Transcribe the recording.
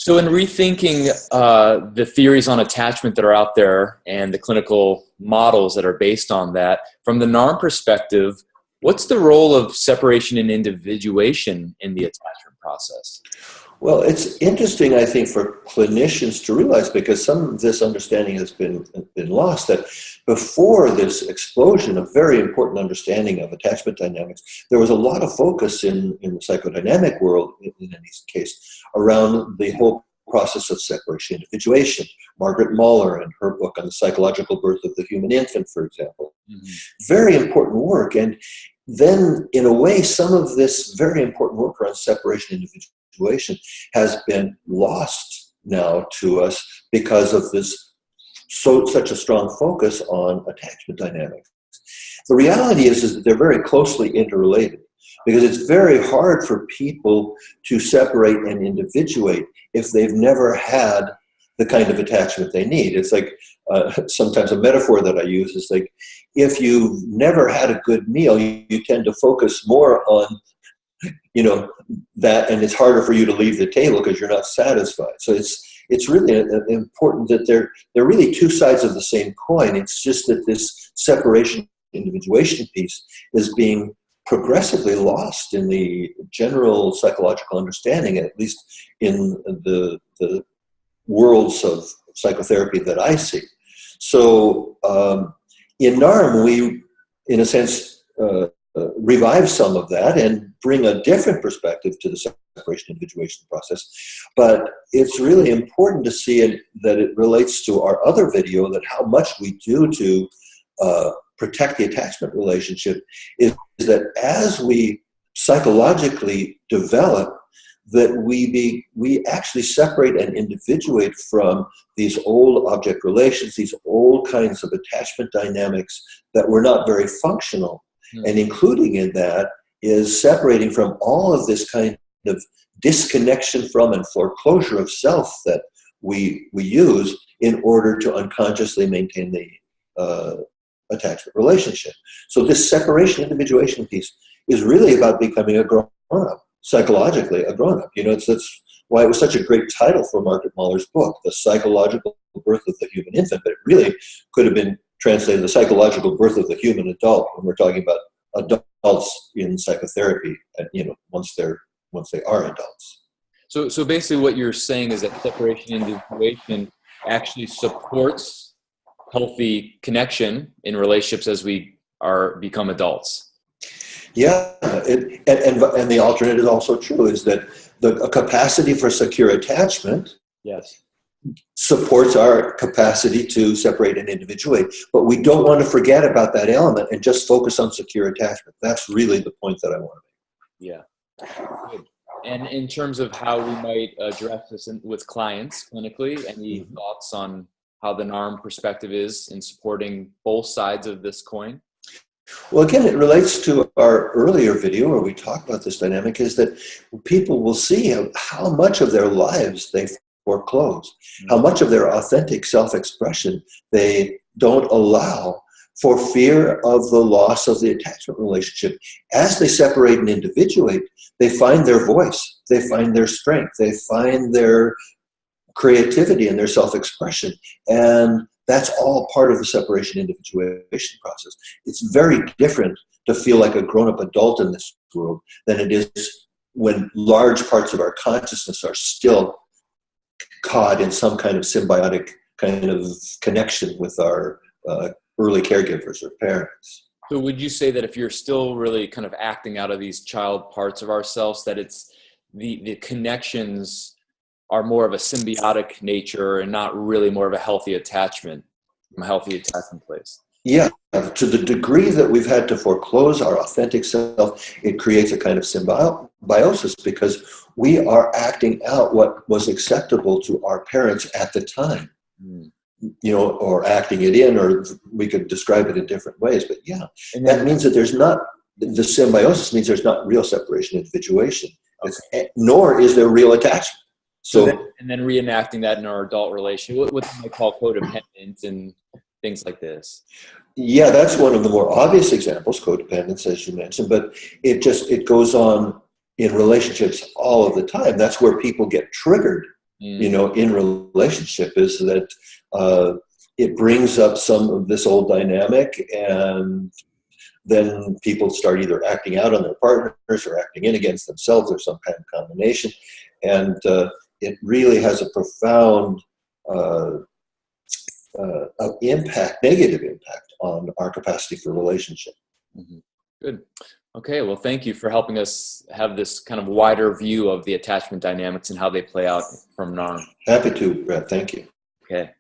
So in rethinking the theories on attachment that are out there and the clinical models that are based on that, from the NARM perspective, what's the role of separation and individuation in the attachment process? Well, it's interesting, I think, for clinicians to realize, because some of this understanding has been lost, that before this explosion of very important understanding of attachment dynamics, there was a lot of focus in the psychodynamic world, in any case, around the whole process of separation-individuation. Margaret Muller and her book on the psychological birth of the human infant, for example. Very important work. And then, in a way, some of this very important work around separation-individuation has been lost now to us because of this such a strong focus on attachment dynamics. The reality is that they're very closely interrelated, because it's very hard for people to separate and individuate if they've never had the kind of attachment they need. It's like sometimes a metaphor that I use is like, if you've never had a good meal, you tend to focus more on that, and it's harder for you to leave the table because you're not satisfied. So it's really important that they're really two sides of the same coin. It's just that this separation individuation piece is being progressively lost in the general psychological understanding, at least in the worlds of psychotherapy that I see. So in NARM, we, in a sense, revive some of that and bring a different perspective to the separation individuation process. But it's really important to see that it relates to our other video, that how much we do to protect the attachment relationship is that as we psychologically develop, that we actually separate and individuate from these old object relations, these old kinds of attachment dynamics that were not very functional. And including in that is separating from all of this kind of disconnection from and foreclosure of self that we use in order to unconsciously maintain the attachment relationship. So this separation individuation piece is really about becoming a grown-up, psychologically a grown-up. That's why it was such a great title for Margaret Muller's book, The Psychological Birth of the Human Infant, but it really could have been translated The Psychological Birth of the Human Adult, when we're talking about adults in psychotherapy, once they are adults. So basically what you're saying is that separation individuation actually supports healthy connection in relationships as we become adults. Yeah, and the alternate is also true, is that a capacity for secure attachment supports our capacity to separate and individuate. But we don't want to forget about that element and just focus on secure attachment. That's really the point that I want to make. Yeah. Good. And in terms of how we might address this with clients clinically, any thoughts on how the NARM perspective is in supporting both sides of this coin? Well, again, it relates to our earlier video where we talked about this dynamic, is that people will see how much of their lives they foreclose, how much of their authentic self-expression they don't allow for fear of the loss of the attachment relationship. As they separate and individuate, they find their voice, they find their strength, they find their creativity and their self-expression. And that's all part of the separation individuation process. It's very different to feel like a grown-up adult in this world than it is when large parts of our consciousness are still caught in some kind of symbiotic kind of connection with our early caregivers or parents. So would you say that if you're still really kind of acting out of these child parts of ourselves, that it's the connections are more of a symbiotic nature and not really more of a healthy attachment, from a healthy attachment place? Yeah, to the degree that we've had to foreclose our authentic self, it creates a kind of symbiosis, because we are acting out what was acceptable to our parents at the time, or acting it in, or we could describe it in different ways. But yeah, and that means that there's not, the symbiosis means there's not real separation individuation, nor is there real attachment. And then reenacting that in our adult relationship, what we might call codependent and things like this. Yeah, that's one of the more obvious examples, codependence, as you mentioned, but it goes on in relationships all of the time. That's where people get triggered in relationship, is that it brings up some of this old dynamic, and then people start either acting out on their partners or acting in against themselves, or some kind of combination. And it really has a profound negative impact on our capacity for relationship. Mm-hmm. Good. Okay, well, thank you for helping us have this kind of wider view of the attachment dynamics and how they play out from NARM. Happy to, Brett. Thank you. Okay.